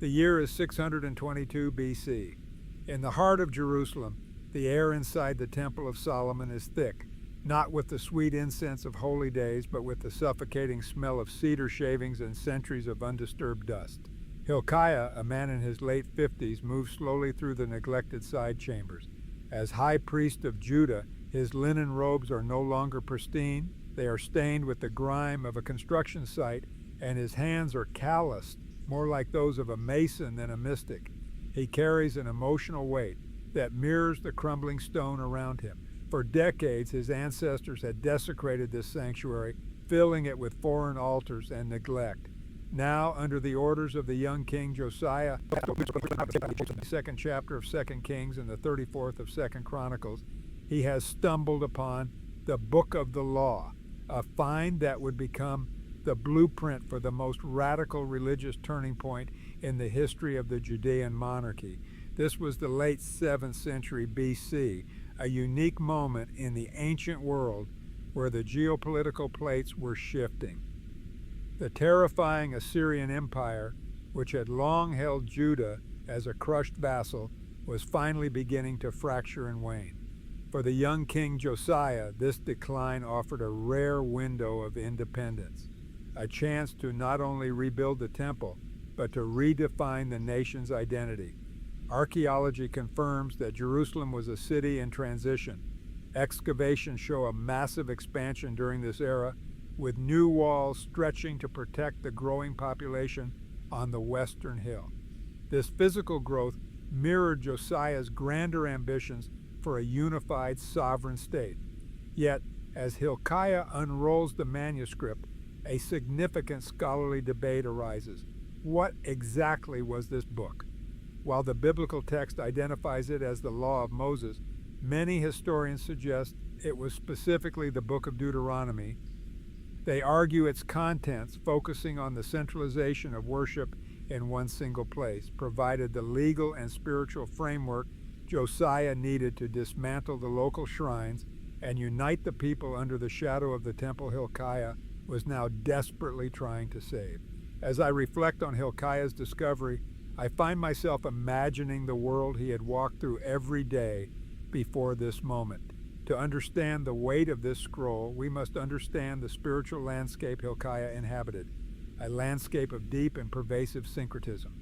The year is 622 BC. In the heart of Jerusalem, the air inside the Temple of Solomon is thick, not with the sweet incense of holy days, but with the suffocating smell of cedar shavings and centuries of undisturbed dust. Hilkiah, a man in his late 50s, moves slowly through the neglected side chambers. As high priest of Judah, his linen robes are no longer pristine. They are stained with the grime of a construction site, and his hands are calloused, more like those of a mason than a mystic. He carries an emotional weight that mirrors the crumbling stone around him. For decades, his ancestors had desecrated this sanctuary, filling it with foreign altars and neglect. Now, under the orders of the young King Josiah, the second chapter of 2 Kings and the 34th of 2 Chronicles, he has stumbled upon the Book of the Law, a find that would become the blueprint for the most radical religious turning point in the history of the Judean monarchy. This was the late 7th century BC, a unique moment in the ancient world where the geopolitical plates were shifting. The terrifying Assyrian Empire, which had long held Judah as a crushed vassal, was finally beginning to fracture and wane. For the young King Josiah, this decline offered a rare window of independence, a chance to not only rebuild the temple, but to redefine the nation's identity. Archaeology confirms that Jerusalem was a city in transition. Excavations show a massive expansion during this era, with new walls stretching to protect the growing population on the western hill. This physical growth mirrored Josiah's grander ambitions for a unified sovereign state. Yet, as Hilkiah unrolls the manuscript, a significant scholarly debate arises. What exactly was this book? While the biblical text identifies it as the Law of Moses, many historians suggest it was specifically the Book of Deuteronomy. They argue its contents, focusing on the centralization of worship in one single place, provided the legal and spiritual framework Josiah needed to dismantle the local shrines and unite the people under the shadow of the temple Hilkiah was now desperately trying to save. As I reflect on Hilkiah's discovery, I find myself imagining the world he had walked through every day before this moment. To understand the weight of this scroll, we must understand the spiritual landscape Hilkiah inhabited, a landscape of deep and pervasive syncretism.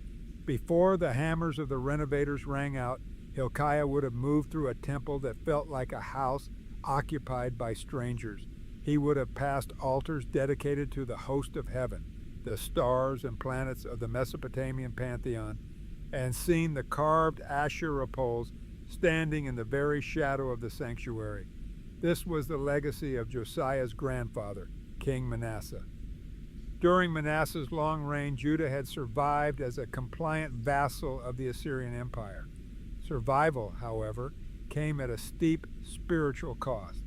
Before the hammers of the renovators rang out, Hilkiah would have moved through a temple that felt like a house occupied by strangers. He would have passed altars dedicated to the host of heaven, the stars and planets of the Mesopotamian pantheon, and seen the carved Asherah poles standing in the very shadow of the sanctuary. This was the legacy of Josiah's grandfather, King Manasseh. During Manasseh's long reign, Judah had survived as a compliant vassal of the Assyrian Empire. Survival, however, came at a steep spiritual cost.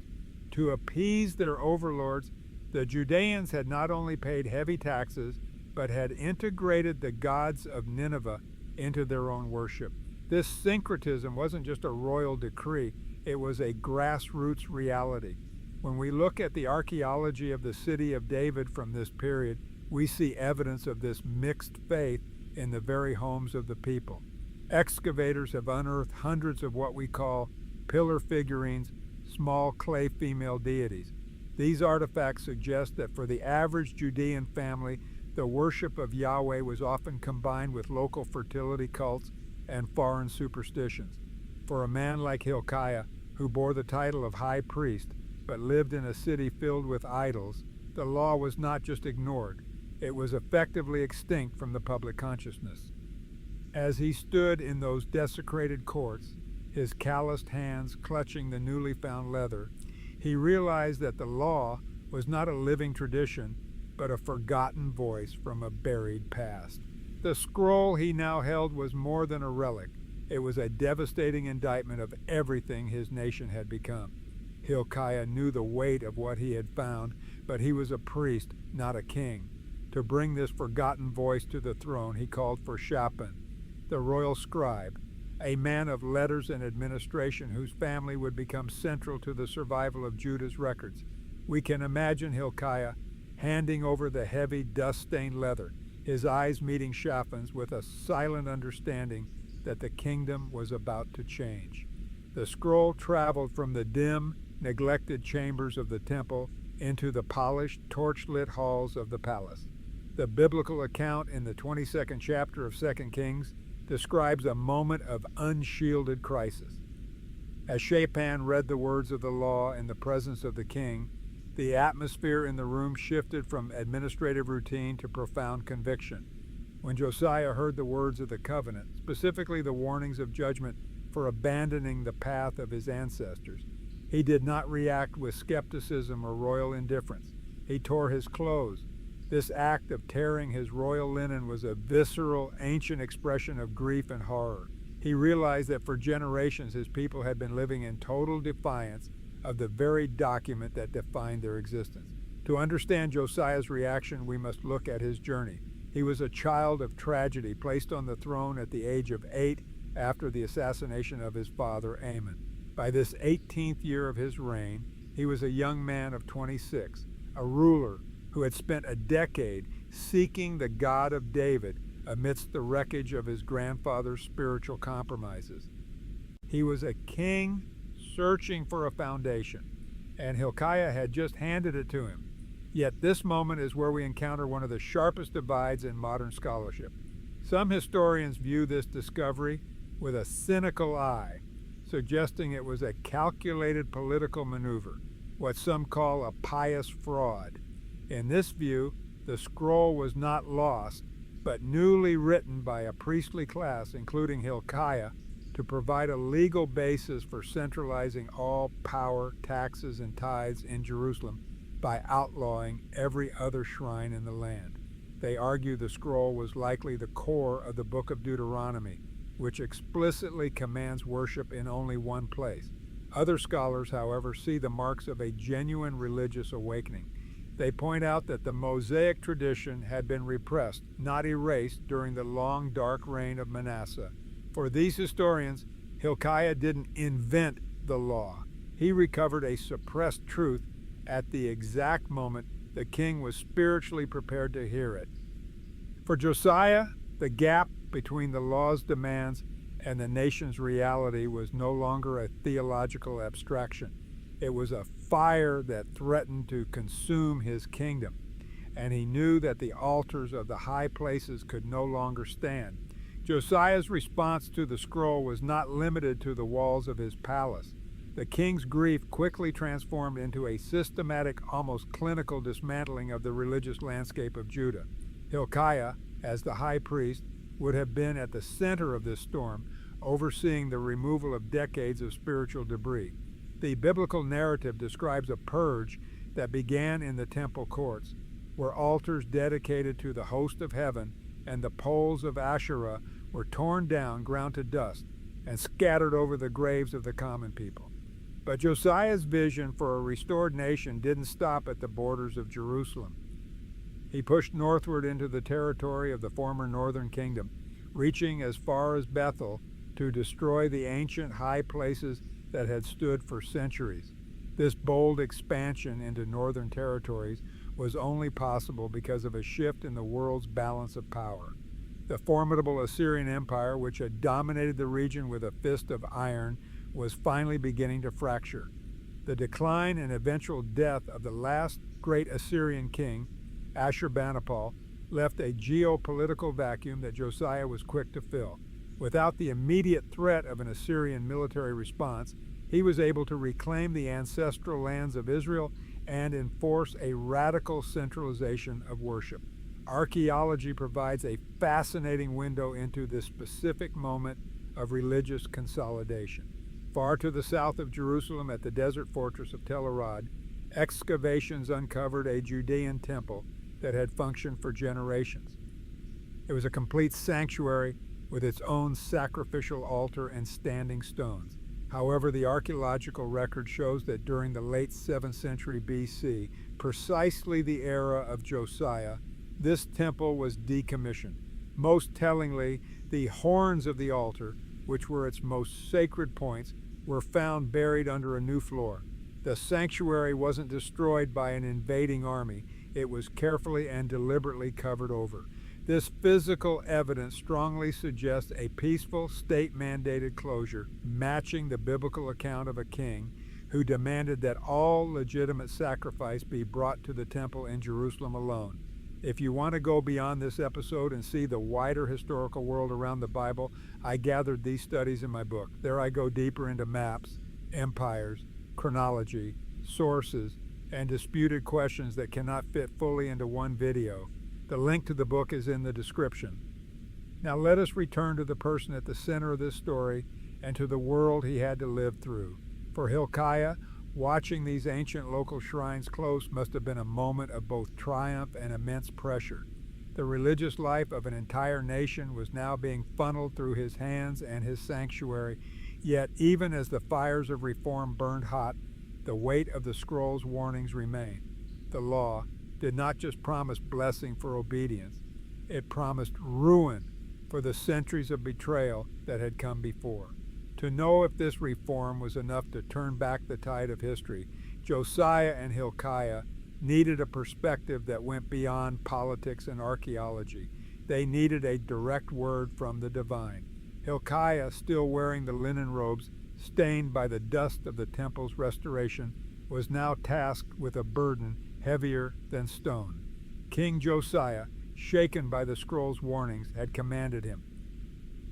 To appease their overlords, the Judeans had not only paid heavy taxes, but had integrated the gods of Nineveh into their own worship. This syncretism wasn't just a royal decree, it was a grassroots reality. When we look at the archaeology of the city of David from this period, we see evidence of this mixed faith in the very homes of the people. Excavators have unearthed hundreds of what we call pillar figurines, small clay female deities. These artifacts suggest that for the average Judean family, the worship of Yahweh was often combined with local fertility cults and foreign superstitions. For a man like Hilkiah, who bore the title of High Priest, but lived in a city filled with idols, the law was not just ignored, it was effectively extinct from the public consciousness. As he stood in those desecrated courts, his calloused hands clutching the newly found leather, he realized that the law was not a living tradition, but a forgotten voice from a buried past. The scroll he now held was more than a relic. It was a devastating indictment of everything his nation had become. Hilkiah knew the weight of what he had found, but he was a priest, not a king. To bring this forgotten voice to the throne, he called for Shaphan, the royal scribe, a man of letters and administration whose family would become central to the survival of Judah's records. We can imagine Hilkiah handing over the heavy, dust-stained leather, his eyes meeting Shaphan's with a silent understanding that the kingdom was about to change. The scroll traveled from the dim, neglected chambers of the temple into the polished, torch-lit halls of the palace. The biblical account in the 22nd chapter of 2 Kings describes a moment of unshielded crisis. As Shaphan read the words of the law in the presence of the king, the atmosphere in the room shifted from administrative routine to profound conviction. When Josiah heard the words of the covenant, specifically the warnings of judgment for abandoning the path of his ancestors, he did not react with skepticism or royal indifference. He tore his clothes. This act of tearing his royal linen was a visceral, ancient expression of grief and horror. He realized that for generations his people had been living in total defiance of the very document that defined their existence. To understand Josiah's reaction, we must look at his journey. He was a child of tragedy, placed on the throne at the age of 8 after the assassination of his father Amon. By this 18th year of his reign, he was a young man of 26, a ruler who had spent a decade seeking the God of David amidst the wreckage of his grandfather's spiritual compromises. He was a king searching for a foundation, and Hilkiah had just handed it to him. Yet this moment is where we encounter one of the sharpest divides in modern scholarship. Some historians view this discovery with a cynical eye, suggesting it was a calculated political maneuver, what some call a pious fraud. In this view, the scroll was not lost, but newly written by a priestly class, including Hilkiah, to provide a legal basis for centralizing all power, taxes, and tithes in Jerusalem by outlawing every other shrine in the land. They argue the scroll was likely the core of the book of Deuteronomy, which explicitly commands worship in only one place. Other scholars, however, see the marks of a genuine religious awakening. They point out that the Mosaic tradition had been repressed, not erased, during the long, dark reign of Manasseh. For these historians, Hilkiah didn't invent the law. He recovered a suppressed truth at the exact moment the king was spiritually prepared to hear it. For Josiah, the gap between the law's demands and the nation's reality was no longer a theological abstraction. It was a fire that threatened to consume his kingdom, and he knew that the altars of the high places could no longer stand. Josiah's response to the scroll was not limited to the walls of his palace. The king's grief quickly transformed into a systematic, almost clinical dismantling of the religious landscape of Judah. Hilkiah, as the high priest, would have been at the center of this storm, overseeing the removal of decades of spiritual debris. The biblical narrative describes a purge that began in the temple courts, where altars dedicated to the host of heaven and the poles of Asherah were torn down, ground to dust, and scattered over the graves of the common people. But Josiah's vision for a restored nation didn't stop at the borders of Jerusalem. He pushed northward into the territory of the former northern kingdom, reaching as far as Bethel to destroy the ancient high places that had stood for centuries. This bold expansion into northern territories was only possible because of a shift in the world's balance of power. The formidable Assyrian Empire, which had dominated the region with a fist of iron, was finally beginning to fracture. The decline and eventual death of the last great Assyrian king, Ashurbanipal, left a geopolitical vacuum that Josiah was quick to fill. Without the immediate threat of an Assyrian military response, he was able to reclaim the ancestral lands of Israel and enforce a radical centralization of worship. Archaeology provides a fascinating window into this specific moment of religious consolidation. Far to the south of Jerusalem, at the desert fortress of Tel Arad, excavations uncovered a Judean temple that had functioned for generations. It was a complete sanctuary with its own sacrificial altar and standing stones. However, the archaeological record shows that during the late 7th century BC, precisely the era of Josiah, this temple was decommissioned. Most tellingly, the horns of the altar, which were its most sacred points, were found buried under a new floor. The sanctuary wasn't destroyed by an invading army. It was carefully and deliberately covered over. This physical evidence strongly suggests a peaceful, state-mandated closure, matching the biblical account of a king who demanded that all legitimate sacrifice be brought to the temple in Jerusalem alone. If you want to go beyond this episode and see the wider historical world around the Bible, I gathered these studies in my book. There I go deeper into maps, empires, chronology, sources, and disputed questions that cannot fit fully into one video. The link to the book is in the description. Now let us return to the person at the center of this story and to the world he had to live through. For Hilkiah, watching these ancient local shrines close must have been a moment of both triumph and immense pressure. The religious life of an entire nation was now being funneled through his hands and his sanctuary, yet even as the fires of reform burned hot, the weight of the scroll's warnings remained. The law did not just promise blessing for obedience, it promised ruin for the centuries of betrayal that had come before. To know if this reform was enough to turn back the tide of history, Josiah and Hilkiah needed a perspective that went beyond politics and archaeology. They needed a direct word from the divine. Hilkiah, still wearing the linen robes stained by the dust of the temple's restoration, was now tasked with a burden heavier than stone. King Josiah, shaken by the scroll's warnings, had commanded him,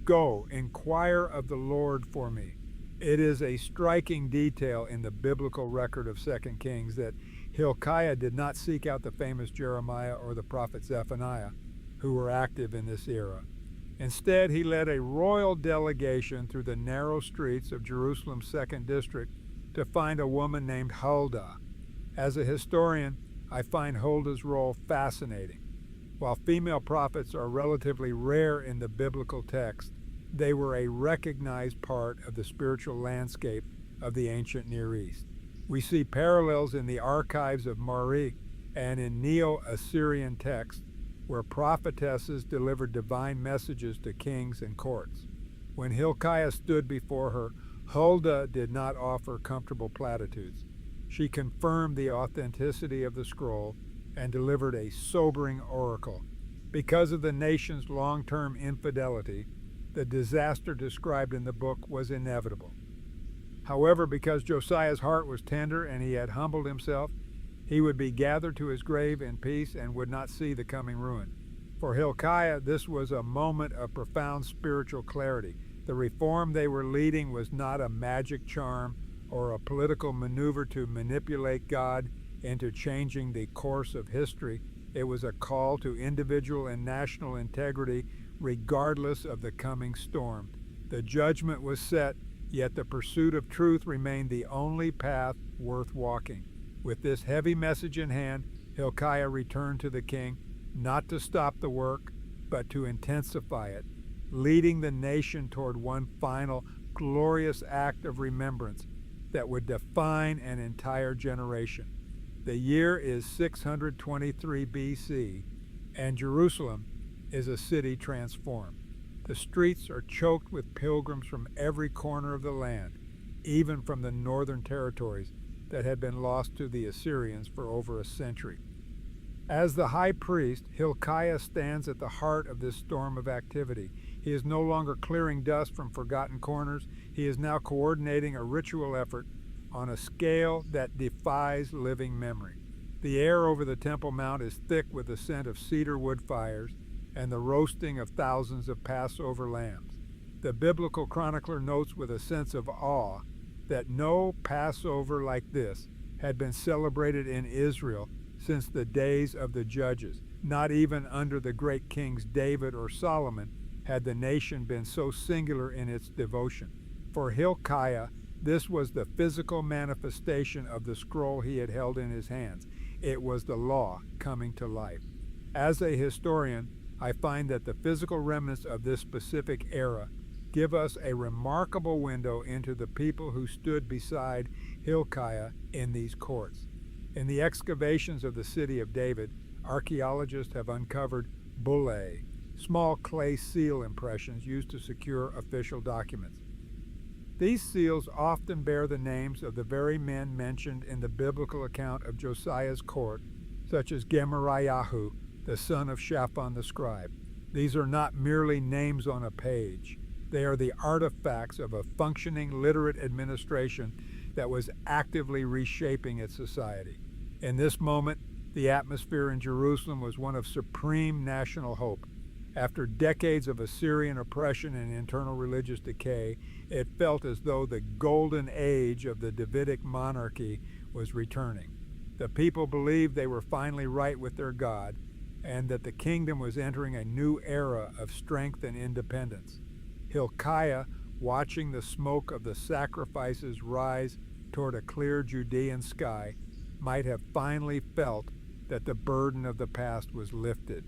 "Go, inquire of the Lord for me." It is a striking detail in the biblical record of 2 Kings that Hilkiah did not seek out the famous Jeremiah or the prophet Zephaniah, who were active in this era. Instead, he led a royal delegation through the narrow streets of Jerusalem's 2nd District to find a woman named Huldah. As a historian, I find Huldah's role fascinating. While female prophets are relatively rare in the biblical text, they were a recognized part of the spiritual landscape of the ancient Near East. We see parallels in the archives of Mari and in Neo-Assyrian texts, where prophetesses delivered divine messages to kings and courts. When Hilkiah stood before her, Huldah did not offer comfortable platitudes. She confirmed the authenticity of the scroll and delivered a sobering oracle. Because of the nation's long-term infidelity, the disaster described in the book was inevitable. However, because Josiah's heart was tender and he had humbled himself, he would be gathered to his grave in peace and would not see the coming ruin. For Hilkiah, this was a moment of profound spiritual clarity. The reform they were leading was not a magic charm or a political maneuver to manipulate God into changing the course of history. It was a call to individual and national integrity regardless of the coming storm. The judgment was set, yet the pursuit of truth remained the only path worth walking. With this heavy message in hand, Hilkiah returned to the king, not to stop the work, but to intensify it, leading the nation toward one final, glorious act of remembrance that would define an entire generation. The year is 623 BC, and Jerusalem is a city transformed. The streets are choked with pilgrims from every corner of the land, even from the northern territories that had been lost to the Assyrians for over a century. As the high priest, Hilkiah stands at the heart of this storm of activity. He is no longer clearing dust from forgotten corners. He is now coordinating a ritual effort on a scale that defies living memory. The air over the Temple Mount is thick with the scent of cedar wood fires and the roasting of thousands of Passover lambs. The biblical chronicler notes with a sense of awe that no Passover like this had been celebrated in Israel since the days of the judges. Not even under the great kings David or Solomon had the nation been so singular in its devotion. For Hilkiah, this was the physical manifestation of the scroll he had held in his hands. It was the law coming to life. As a historian, I find that the physical remnants of this specific era give us a remarkable window into the people who stood beside Hilkiah in these courts. In the excavations of the city of David, archaeologists have uncovered bullae, small clay seal impressions used to secure official documents. These seals often bear the names of the very men mentioned in the biblical account of Josiah's court, such as Gemariahu, the son of Shaphan the scribe. These are not merely names on a page. They are the artifacts of a functioning literate administration that was actively reshaping its society. In this moment, the atmosphere in Jerusalem was one of supreme national hope. After decades of Assyrian oppression and internal religious decay, it felt as though the golden age of the Davidic monarchy was returning. The people believed they were finally right with their God, and that the kingdom was entering a new era of strength and independence. Hilkiah, watching the smoke of the sacrifices rise toward a clear Judean sky, might have finally felt that the burden of the past was lifted.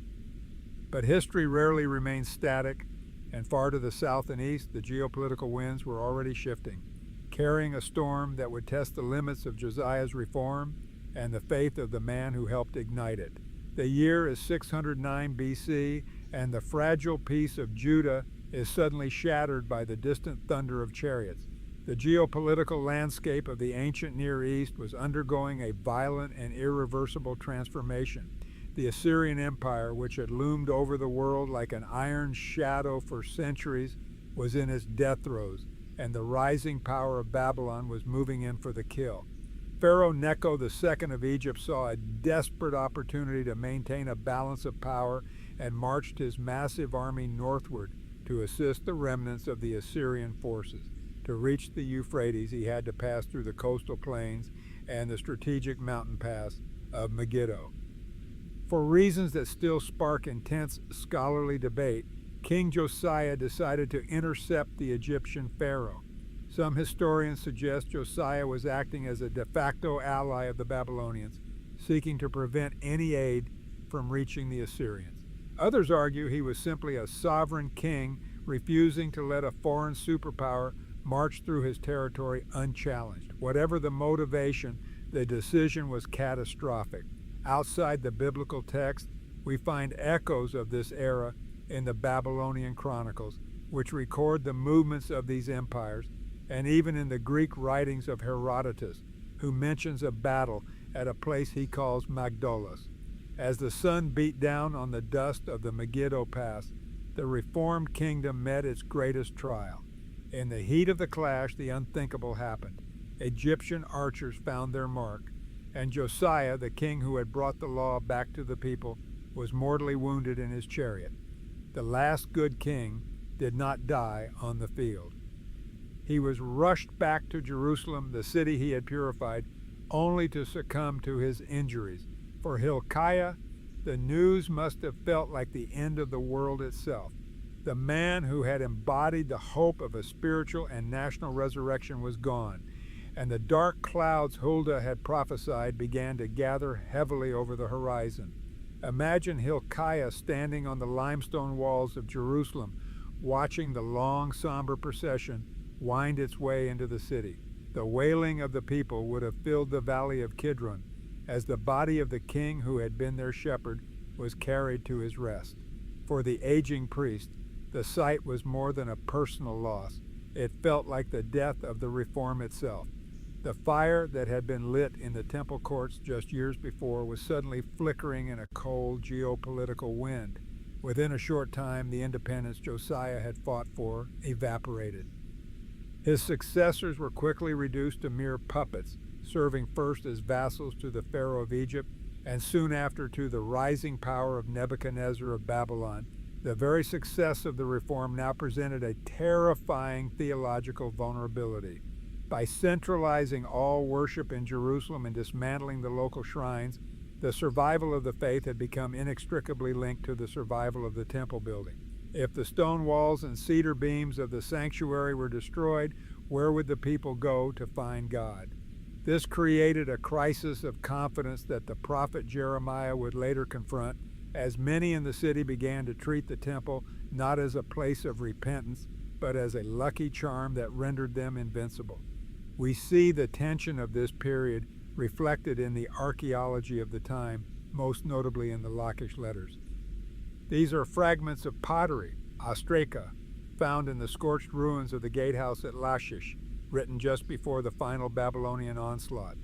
But history rarely remains static, and far to the south and east, the geopolitical winds were already shifting, carrying a storm that would test the limits of Josiah's reform and the faith of the man who helped ignite it. The year is 609 BC, and the fragile peace of Judah is suddenly shattered by the distant thunder of chariots. The geopolitical landscape of the ancient Near East was undergoing a violent and irreversible transformation. The Assyrian Empire, which had loomed over the world like an iron shadow for centuries, was in its death throes, and the rising power of Babylon was moving in for the kill. Pharaoh Necho II of Egypt saw a desperate opportunity to maintain a balance of power and marched his massive army northward to assist the remnants of the Assyrian forces. To reach the Euphrates, he had to pass through the coastal plains and the strategic mountain pass of Megiddo. For reasons that still spark intense scholarly debate, King Josiah decided to intercept the Egyptian pharaoh. Some historians suggest Josiah was acting as a de facto ally of the Babylonians, seeking to prevent any aid from reaching the Assyrians. Others argue he was simply a sovereign king refusing to let a foreign superpower march through his territory unchallenged. Whatever the motivation, the decision was catastrophic. Outside the biblical text, we find echoes of this era in the Babylonian chronicles, which record the movements of these empires, and even in the Greek writings of Herodotus, who mentions a battle at a place he calls Magdolos. As the sun beat down on the dust of the Megiddo Pass, the reformed kingdom met its greatest trial. In the heat of the clash, the unthinkable happened. Egyptian archers found their mark, and Josiah, the king who had brought the law back to the people, was mortally wounded in his chariot. The last good king did not die on the field. He was rushed back to Jerusalem, the city he had purified, only to succumb to his injuries. For Hilkiah, the news must have felt like the end of the world itself. The man who had embodied the hope of a spiritual and national resurrection was gone, and the dark clouds Huldah had prophesied began to gather heavily over the horizon. Imagine Hilkiah standing on the limestone walls of Jerusalem, watching the long, somber procession wind its way into the city. The wailing of the people would have filled the valley of Kidron as the body of the king who had been their shepherd was carried to his rest. For the aging priest, the sight was more than a personal loss. It felt like the death of the reform itself. The fire that had been lit in the temple courts just years before was suddenly flickering in a cold geopolitical wind. Within a short time, the independence Josiah had fought for evaporated. His successors were quickly reduced to mere puppets, serving first as vassals to the Pharaoh of Egypt, and soon after to the rising power of Nebuchadnezzar of Babylon. The very success of the reform now presented a terrifying theological vulnerability. By centralizing all worship in Jerusalem and dismantling the local shrines, the survival of the faith had become inextricably linked to the survival of the temple building. If the stone walls and cedar beams of the sanctuary were destroyed, where would the people go to find God? This created a crisis of confidence that the prophet Jeremiah would later confront, as many in the city began to treat the temple not as a place of repentance, but as a lucky charm that rendered them invincible. We see the tension of this period reflected in the archaeology of the time, most notably in the Lachish letters. These are fragments of pottery, ostraca, found in the scorched ruins of the gatehouse at Lachish, written just before the final Babylonian onslaught.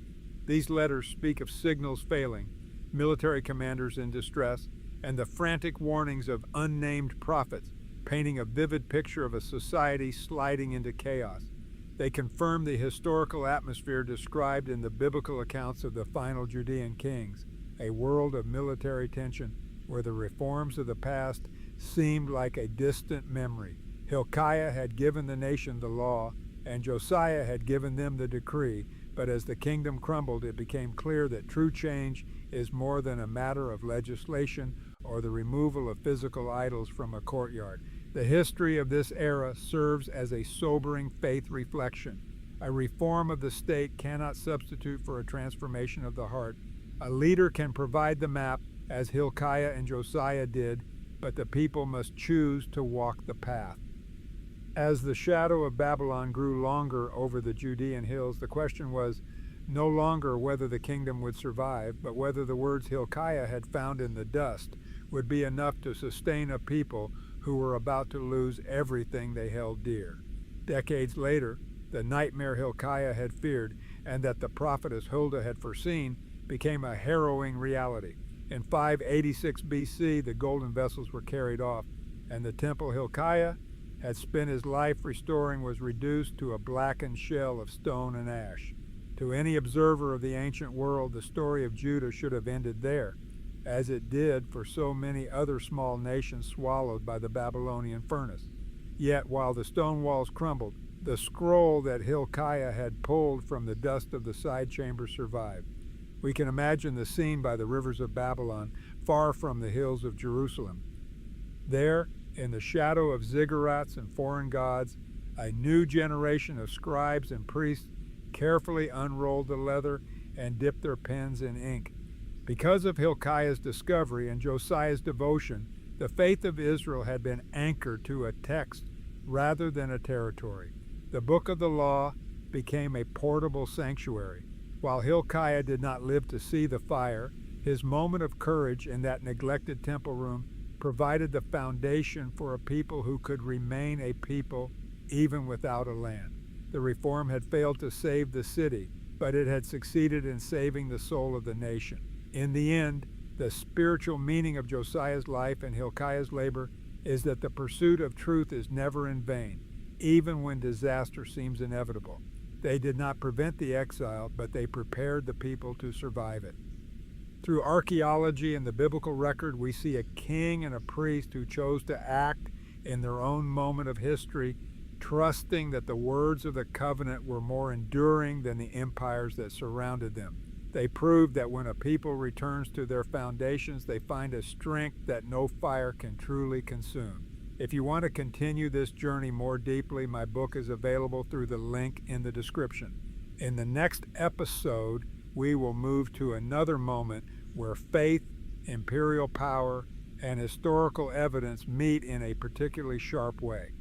These letters speak of signals failing, military commanders in distress, and the frantic warnings of unnamed prophets, painting a vivid picture of a society sliding into chaos. They confirm the historical atmosphere described in the biblical accounts of the final Judean kings, a world of military tension where the reforms of the past seemed like a distant memory. Hilkiah had given the nation the law, and Josiah had given them the decree, but as the kingdom crumbled, it became clear that true change is more than a matter of legislation or the removal of physical idols from a courtyard. The history of this era serves as a sobering faith reflection. A reform of the state cannot substitute for a transformation of the heart. A leader can provide the map, as Hilkiah and Josiah did, but the people must choose to walk the path. As the shadow of Babylon grew longer over the Judean hills, the question was no longer whether the kingdom would survive, but whether the words Hilkiah had found in the dust would be enough to sustain a people who were about to lose everything they held dear. Decades later, the nightmare Hilkiah had feared and that the prophetess Huldah had foreseen became a harrowing reality. In 586 BC, the golden vessels were carried off, and the temple Hilkiah had spent his life restoring was reduced to a blackened shell of stone and ash. To any observer of the ancient world, the story of Judah should have ended there, as it did for so many other small nations swallowed by the Babylonian furnace. Yet, while the stone walls crumbled, the scroll that Hilkiah had pulled from the dust of the side chamber survived. We can imagine the scene by the rivers of Babylon, far from the hills of Jerusalem. There, in the shadow of ziggurats and foreign gods, a new generation of scribes and priests carefully unrolled the leather and dipped their pens in ink. Because of Hilkiah's discovery and Josiah's devotion, the faith of Israel had been anchored to a text rather than a territory. The book of the law became a portable sanctuary. While Hilkiah did not live to see the fire, his moment of courage in that neglected temple room provided the foundation for a people who could remain a people even without a land. The reform had failed to save the city, but it had succeeded in saving the soul of the nation. In the end, the spiritual meaning of Josiah's life and Hilkiah's labor is that the pursuit of truth is never in vain, even when disaster seems inevitable. They did not prevent the exile, but they prepared the people to survive it. Through archaeology and the biblical record, we see a king and a priest who chose to act in their own moment of history, trusting that the words of the covenant were more enduring than the empires that surrounded them. They proved that when a people returns to their foundations, they find a strength that no fire can truly consume. If you want to continue this journey more deeply, my book is available through the link in the description. In the next episode, we will move to another moment where faith, imperial power, and historical evidence meet in a particularly sharp way.